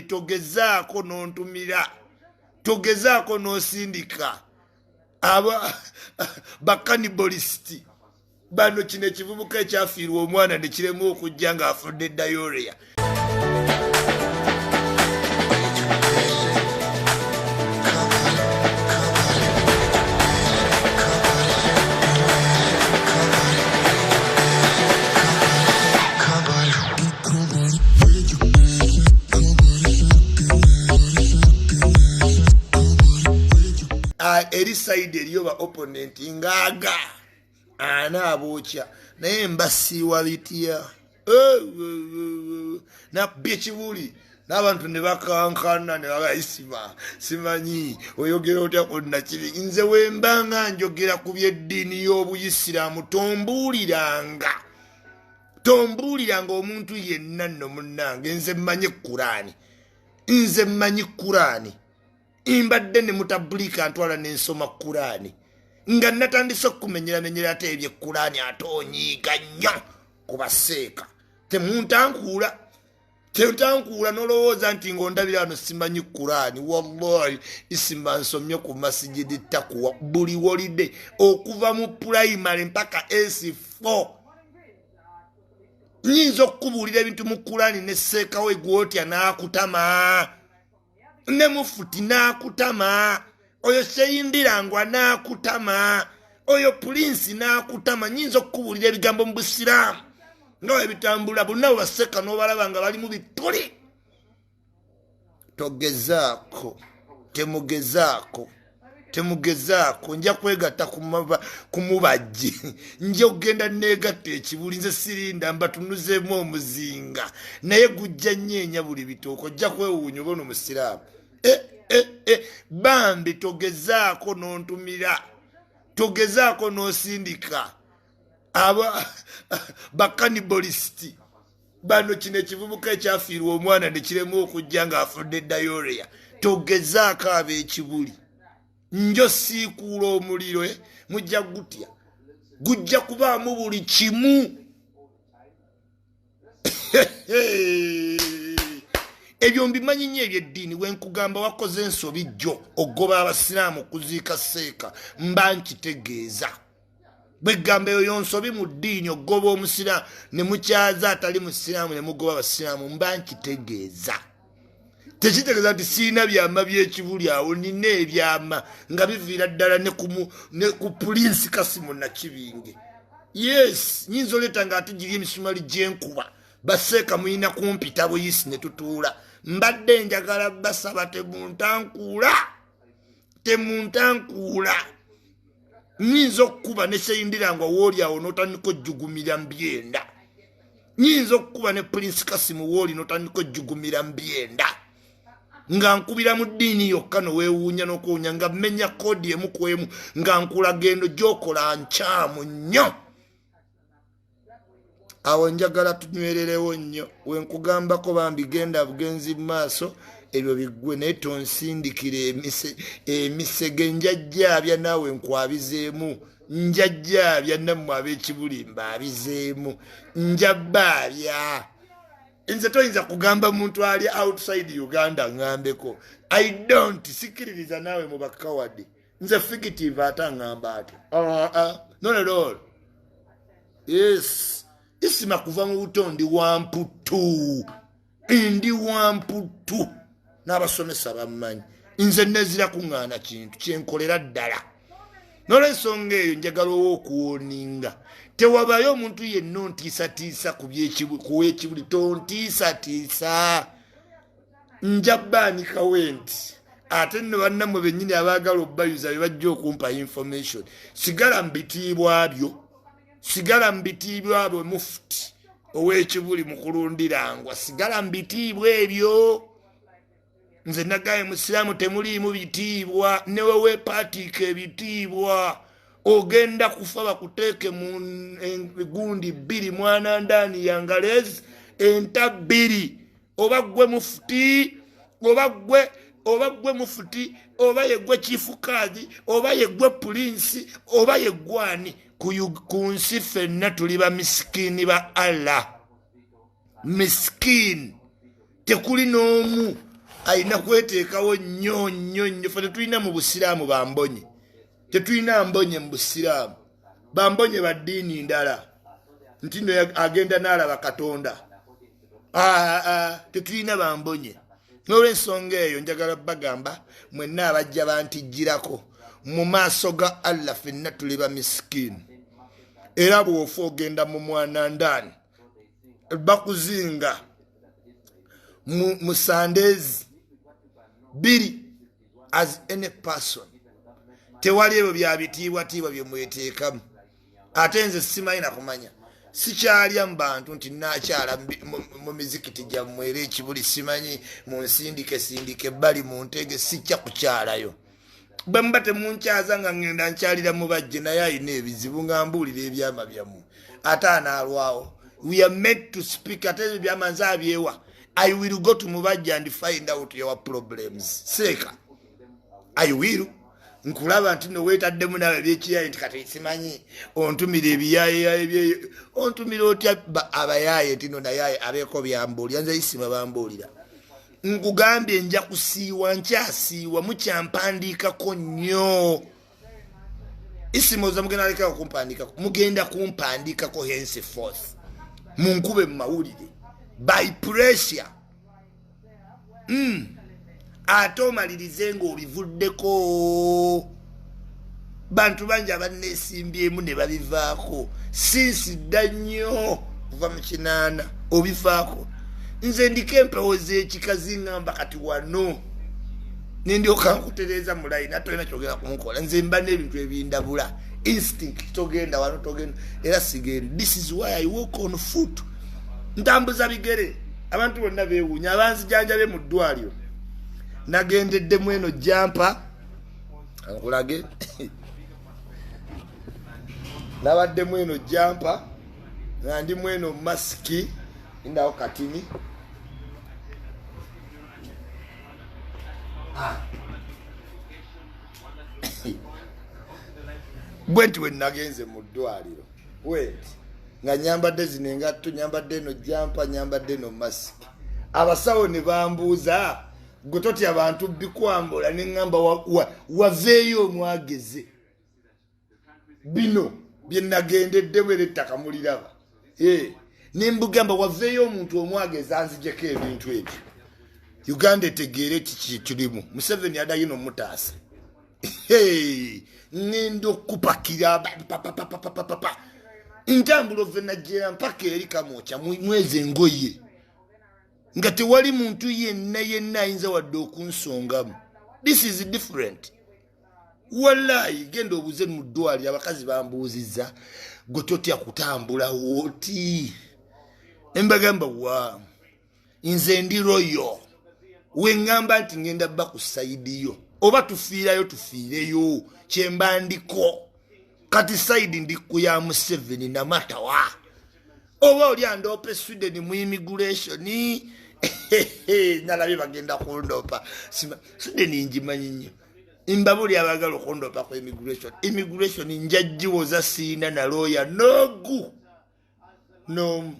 togezaako n'ontumira togezaako n'osindika aba bakanibolisiti bano kino ekivubuka ekyafiirwa omwana ne kiremu okujja ng'afudde diarrhea. Eri side eriyo ba opponent ngaaga anaabokya naye mbasiiwa bitya nabbye ekibuli n'abantu ne bakankana ne babayisima simanyi oyogera otya konna kibi nze wembanga njogera ku byeddiini y'obuyisiraamu tombuuliranga omuntu yenna nno munnange nze mmanyi Kuraani imbadde ne mutabulika antwala n'ensoma Kuraani nga natandise okumenyeramenyera ate ebye Kuraani ate onyiiga nnyo kubaseeka temuntankuula nolowooza nti ng'ondabira wano simanyi Kuraani. Wallahi isima nsomye ku masijidi takuwa buli wolide okuva mu primary mpaka S4 nyinza okubuulira ebintu mu Kuraani ne seekawe gwotya n'akutama ne mufuti n'akutama oyo seyindirangwa n'akutama oyo pulinsi n'akutama nyinza okubuulira ebigambo mu busiraamu nga webitambula bonna baseka n'obalaba nga bali mu bituli. Togezaako temugezaako nja kwegatta ku mubajji nja okugenda neegatta ekibuli nze sirinda mbatunuzeemu omuzinga naye gujja nyeenya buli bitooko ojja kwewuunya oba ono musiraamu. Bambi togezaako n'ontumira togezaako n'osindika aba bakanibolisiti bano kino ekivubuka ekyafiirwa omwana ne kiremu okujja ng'afudde diarrhea. Togezaako ab'ekibuli njo siikuula omuliro mujja gutya gujja kubaamu buli kimu. Ebyo mbimanyi nnyo ebyeddiini wenkugamba wakoze ensobi jjo ogoba abasiraamu kuziika seeka mba nkitegeeza. Bwegamba eyo nsobi mu ddiini ogoba omusiraamu ne mukyaza atali musiraamu ne mugoba abasiraamu mba nkitegeeza. Tekitegeeza nti siina byama by'ekibuli awo nina ebyama nga biviira ddala ne ku pulinsi Kasimu Nakibinge. Yes nyinza oleeta nga ate giri emisumali gy'enkuba baseeka muyina kumpita buyisi ne tutuula. Mbadde njagala basaba temuntankuula nyinza okukuba ne seyindirangwa wooli awo n'otandika ojjugumira mbyenda. Nyinza okukuba ne pulinsi Kasimu wooli n'otandika ojjugumira mbyenda nga nkubira mu ddiini yokka noweewuunya n'okwewuunya nga mmenya koodi emu ku emu nga nkulaga eno gy'okola nkyamu nnyo. Awo njagala tunywererewo nnyo wenkugambako bambi genda bugenzi mu maaso ebyo biggwe naye tonsindikira emisege njajjaabya naawe nkwabizeemu njajjaabya nammwe ab'ekibuli mbaabizeemu njabbaabya. Nze toyinza kugamba muntu ali outside Uganda ngambeko I don't sikiririza naawe mu bakawadi nze fugitive ate ngamba ati not at all. Yes isima kuva mu buto ndi wamputu n'abasomesa bammanyi nze nezira kuŋŋaana kintu kyenkolera ddala. N'olwensonga eyo njagala okuwoninga tewabayo omuntu yenna ontiisatiisa ku w'ekibuli tontiisatiisa njabbaanikawo nti ate nno bannammwe bennyini abaagala obbayuza bye bajja okumpa information sigala mbitiibwa abo mufuti ow'ekibuli mu kulundirangwa sigala mbitiibwa ebyo. Nze nagaye musiraamu temuliimu bitiibwa newe weepaatiika ebitiibwa ogenda kufa bakuteeke mu gundi 2 mwana ndaani yangalezi enta 2 oba gwe mufuti oba yegwe chifukazi oba yegwe pulinsi oba yegwani ku nsi ffenna tuli ba miskini ba Allah. Miskin tekuli n'omu alina kweteekawo nnyo fe tetulina mu busiraamu bambonye tetulina mbonye mu busiraamu bambonye ba ddiini ndala nti no agenda n'alaba katonda tetulina bambonye n'olw'ensonga eyo njagala bagamba mwenna abajja bantijjirako mu maaso ga Allah ffenna tuli ba miskini era bw'ofa ogenda mu mwana ndaani bakuzinga mu Sundays biri as any person tewali ebyo bya bitiibwatiibwa bye mweteekamu ate nze simanyi na kumanya sikyalya mu bantu nti nakyala mu mizikiti gyammwe era ekibuli simanyi mu nsindike bali mu ntege sijja kukyalayo bwe muba temunkyaza nga ngenda nkyalira mu bajje naye alina ebizibu nga mbuulira ebyama byammwe ate anaalwawo we are made to speak ate ebyo byama nze abyewa I will go to Mubajja and find out your problems. Seka. I will. Nkulaba nti no wetaddemu nawe byekiyaye nti kati simanyi ontumira ebiyaye ontumira otya abayaye tino nayaye abeeko byambuulira nze isima bambuulira nkugambye nja kusiiwa nkyasiiwa mukyampandiikako nnyo isima oza mugenda alekako kumpandiikako mugenda kumpandiikako henceforth munkube mu mawulire by pressure ate omalirize ng'obivuddeko bantu bangi abanneesimbyemu ne babivaako sinsi dda nnyo kuva mu kinaana obivaako nze ndiko empewo z'ekikazi ngamba kati wano nindyoka nkutereeza mu layini ate olina kyogenda kumukola nze mba n'ebintu ebindabula instinct togenda wano togenda era sigenda this is why I walk on foot ntambuza bigere abantu bonna beewuunya abanzijanjabe mu ddwaliro nagendeddemu eno jampa ankulage nabaddemu eno jampa nga ndimu eno masiki ndawo katini bwenti we nagenze mu ddwaliro wenti nga nyambadde zino engatto nyambadde eno jampa nyambadde eno masiki abasawo ne bambuuza gwe totya abantu bikwambula ne ŋŋamba waveeyo omwageze bino bye nagendeddemu era ettaka muliraba ne mbugamba waveeyo omuntu omwageze anzijeko ebintu ebyo Uganda etegeere kikirimu Museveni adayino mutaasa ngenda okupakira ntambula ove najjera mpaka eri kamwokya mwezi engoye nga tewali muntu yenna ayinza wadde okunsongamu. This is different. Wallahi genda obuze mu ddwaliro abakazi bambuuzizza gwe totya kutambula woti embagamba wa nze ndi royo we ngamba nti ngenda bba ku sayidiyo oba tufiirayo tufiireyo kyembandiko kati sayidi ndi kuya Museveni na matawa oba oli andope Sweden mu immigration nalabye bagenda kundopa Sweden njimanyi nnyo imbabuli abagala okundopa ku immigration njajjiwoza siina na lawyer nogu no